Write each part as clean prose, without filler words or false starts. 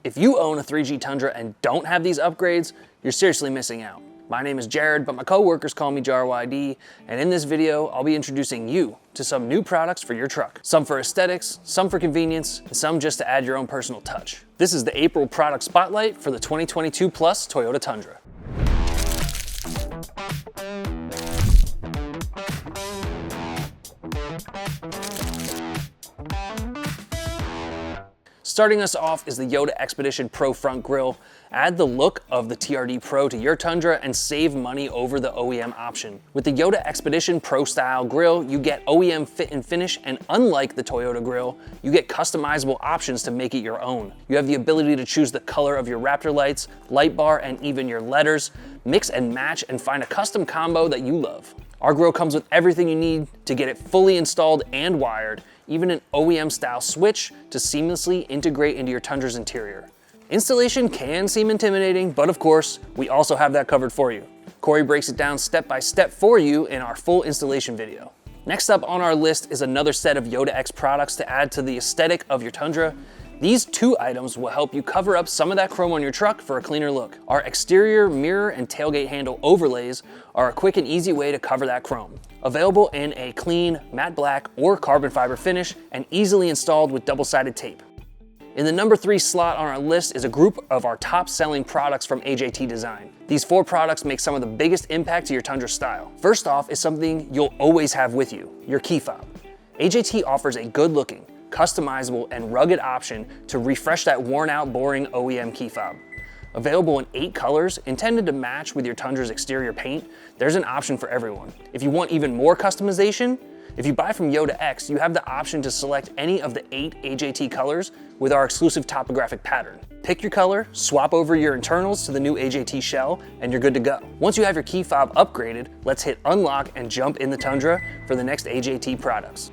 If you own a 3G Tundra and don't have these upgrades, you're seriously missing out. My name is Jared, but my coworkers call me JRYD, and in this video, I'll be introducing you to some new products for your truck. Some for aesthetics, some for convenience, and some just to add your own personal touch. This is the April product spotlight for the 2022 Plus Toyota Tundra. Starting us off is the Yota Xpedition Pro front grille. Add the look of the TRD Pro to your Tundra and save money over the OEM option. With the Yota Xpedition Pro style grille, you get OEM fit and finish, and unlike the Toyota grille, you get customizable options to make it your own. You have the ability to choose the color of your Raptor lights, light bar, and even your letters. Mix and match and find a custom combo that you love. Our grille comes with everything you need to get it fully installed and wired, even an OEM style switch to seamlessly integrate into your Tundra's interior. Installation can seem intimidating, but of course, we also have that covered for you. Corey breaks it down step by step for you in our full installation video. Next up on our list is another set of Yota X products to add to the aesthetic of your Tundra. These two items will help you cover up some of that chrome on your truck for a cleaner look. Our exterior mirror and tailgate handle overlays are a quick and easy way to cover that chrome. Available in a clean, matte black, or carbon fiber finish, and easily installed with double-sided tape. In the number 3 slot on our list is a group of our top-selling products from AJT Design. These 4 products make some of the biggest impact to your Tundra style. First off is something you'll always have with you, your key fob. AJT offers a good-looking, customizable, and rugged option to refresh that worn-out, boring OEM key fob. Available in 8 colors, intended to match with your Tundra's exterior paint, there's an option for everyone. If you want even more customization, if you buy from Yota X, you have the option to select any of the 8 AJT colors with our exclusive topographic pattern. Pick your color, swap over your internals to the new AJT shell, and you're good to go. Once you have your key fob upgraded, let's hit unlock and jump in the Tundra for the next AJT products.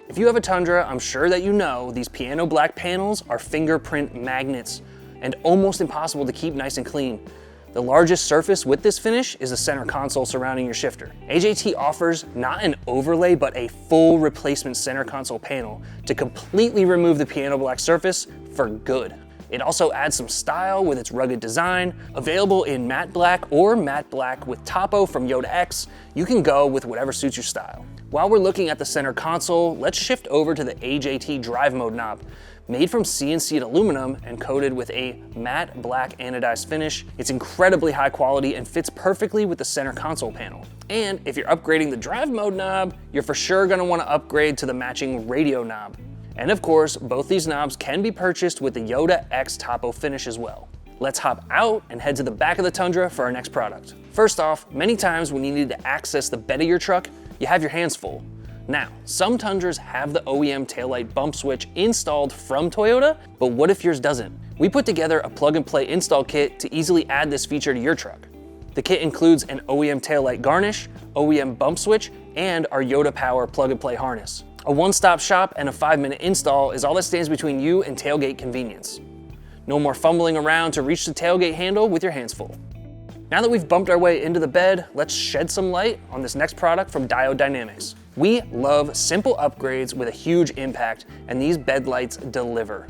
If you have a Tundra, I'm sure that you know these piano black panels are fingerprint magnets and almost impossible to keep nice and clean. The largest surface with this finish is the center console surrounding your shifter. AJT offers not an overlay, but a full replacement center console panel to completely remove the piano black surface for good. It also adds some style with its rugged design. Available in matte black or matte black with topo from Yota X, you can go with whatever suits your style. While we're looking at the center console, let's shift over to the AJT drive mode knob. Made from CNC'd aluminum and coated with a matte black anodized finish, it's incredibly high quality and fits perfectly with the center console panel. And if you're upgrading the drive mode knob, you're for sure gonna wanna upgrade to the matching radio knob. And of course, both these knobs can be purchased with the Yota X Topo finish as well. Let's hop out and head to the back of the Tundra for our next product. First off, many times when you need to access the bed of your truck, you have your hands full. Now, some Tundras have the OEM taillight bump switch installed from Toyota, but what if yours doesn't? We put together a plug-and-play install kit to easily add this feature to your truck. The kit includes an OEM taillight garnish, OEM bump switch, and our Yota Power plug-and-play harness. A one-stop shop and a 5-minute install is all that stands between you and tailgate convenience. No more fumbling around to reach the tailgate handle with your hands full. Now that we've bumped our way into the bed, let's shed some light on this next product from DIODE Dynamics. We love simple upgrades with a huge impact, and these bed lights deliver.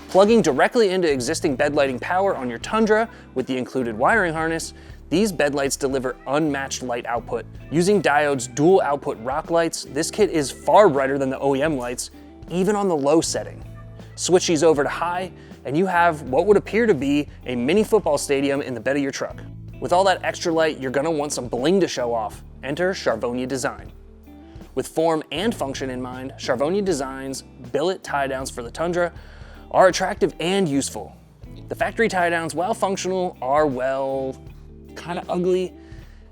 Plugging directly into existing bed lighting power on your Tundra with the included wiring harness, these bed lights deliver unmatched light output. Using Diode's dual output rock lights, this kit is far brighter than the OEM lights, even on the low setting. Switch these over to high, and you have what would appear to be a mini football stadium in the bed of your truck. With all that extra light, you're gonna want some bling to show off. Enter CHARVONIA design. With form and function in mind, CHARVONIA Design's billet tie-downs for the Tundra are attractive and useful. The factory tie-downs, while functional, are, well, kind of ugly.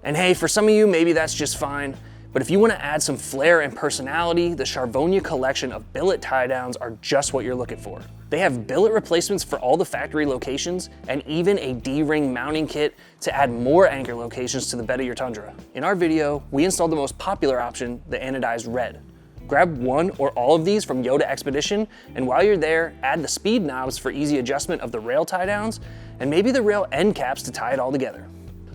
And hey, for some of you, maybe that's just fine. But if you want to add some flair and personality, the CHARVONIA collection of billet tie-downs are just what you're looking for. They have billet replacements for all the factory locations and even a D-ring mounting kit to add more anchor locations to the bed of your Tundra. In our video, we installed the most popular option, the anodized red. Grab one or all of these from Yota Xpedition, and while you're there, add the speed knobs for easy adjustment of the rail tie-downs, and maybe the rail end caps to tie it all together.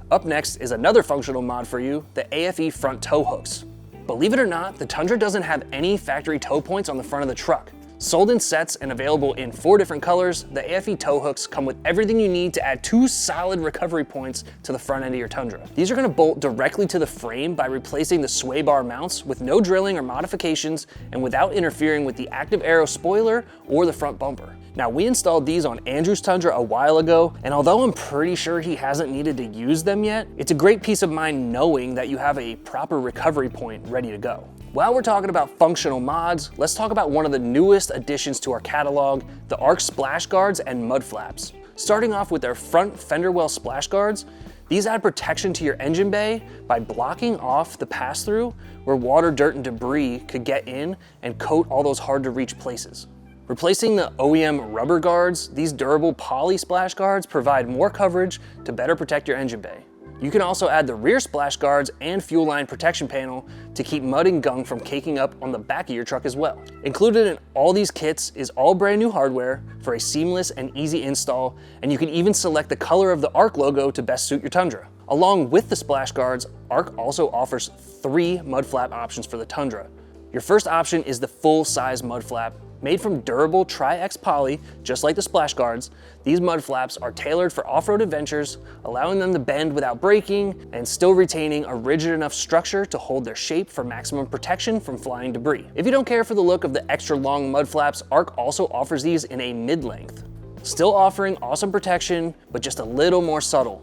Up next is another functional mod for you, the AFE front tow hooks. Believe it or not, the Tundra doesn't have any factory tow points on the front of the truck, Sold in sets and available in 4 different colors, the AFE tow hooks come with everything you need to add 2 solid recovery points to the front end of your Tundra. These are going to bolt directly to the frame by replacing the sway bar mounts with no drilling or modifications and without interfering with the active aero spoiler or the front bumper. Now, we installed these on Andrew's Tundra a while ago, and although I'm pretty sure he hasn't needed to use them yet, it's a great peace of mind knowing that you have a proper recovery point ready to go. While we're talking about functional mods, let's talk about one of the newest additions to our catalog, the Ark Splash Guards and mud flaps. Starting off with their front fender well splash guards, these add protection to your engine bay by blocking off the pass-through where water, dirt, and debris could get in and coat all those hard to reach places. Replacing the OEM rubber guards, these durable poly splash guards provide more coverage to better protect your engine bay. You can also add the rear splash guards and fuel line protection panel to keep mud and gunk from caking up on the back of your truck as well. Included in all these kits is all brand new hardware for a seamless and easy install, and you can even select the color of the Ark logo to best suit your Tundra. Along with the splash guards, Ark also offers 3 mud flap options for the Tundra. Your first option is the full-size mud flap. Made from durable Tri-X poly, just like the splash guards, these mud flaps are tailored for off-road adventures, allowing them to bend without breaking and still retaining a rigid enough structure to hold their shape for maximum protection from flying debris. If you don't care for the look of the extra long mud flaps, Ark also offers these in a mid-length, still offering awesome protection, but just a little more subtle.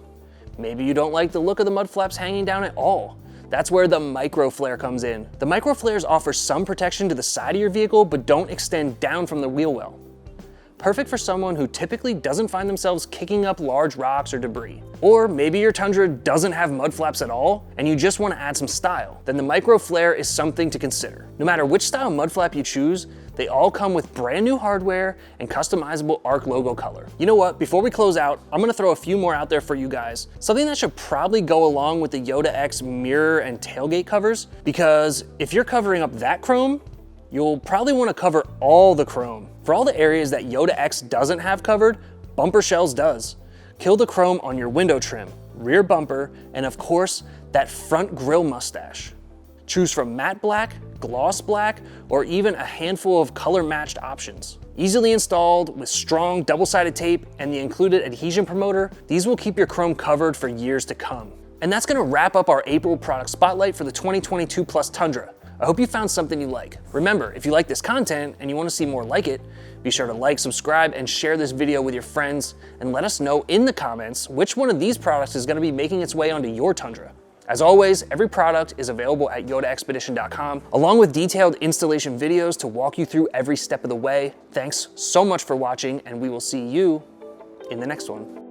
Maybe you don't like the look of the mud flaps hanging down at all. That's where the micro flare comes in. The micro flares offer some protection to the side of your vehicle, but don't extend down from the wheel well. Perfect for someone who typically doesn't find themselves kicking up large rocks or debris. Or maybe your Tundra doesn't have mud flaps at all, and you just want to add some style. Then the micro flare is something to consider. No matter which style mud flap you choose, they all come with brand new hardware and customizable Ark logo color. You know what, before we close out, I'm gonna throw a few more out there for you guys. Something that should probably go along with the Yota X mirror and tailgate covers, because if you're covering up that chrome, you'll probably wanna cover all the chrome. For all the areas that Yota X doesn't have covered, BUMPERSHELLZ does. Kill the chrome on your window trim, rear bumper, and of course, that front grille mustache. Choose from matte black, gloss black, or even a handful of color matched options. Easily installed with strong double-sided tape and the included adhesion promoter, these will keep your chrome covered for years to come. And that's gonna wrap up our April product spotlight for the 2022 Plus Tundra. I hope you found something you like. Remember, if you like this content and you want to see more like it, be sure to like, subscribe, and share this video with your friends, and let us know in the comments which one of these products is going to be making its way onto your Tundra. As always, every product is available at YotaXpedition.com, along with detailed installation videos to walk you through every step of the way. Thanks so much for watching, and we will see you in the next one.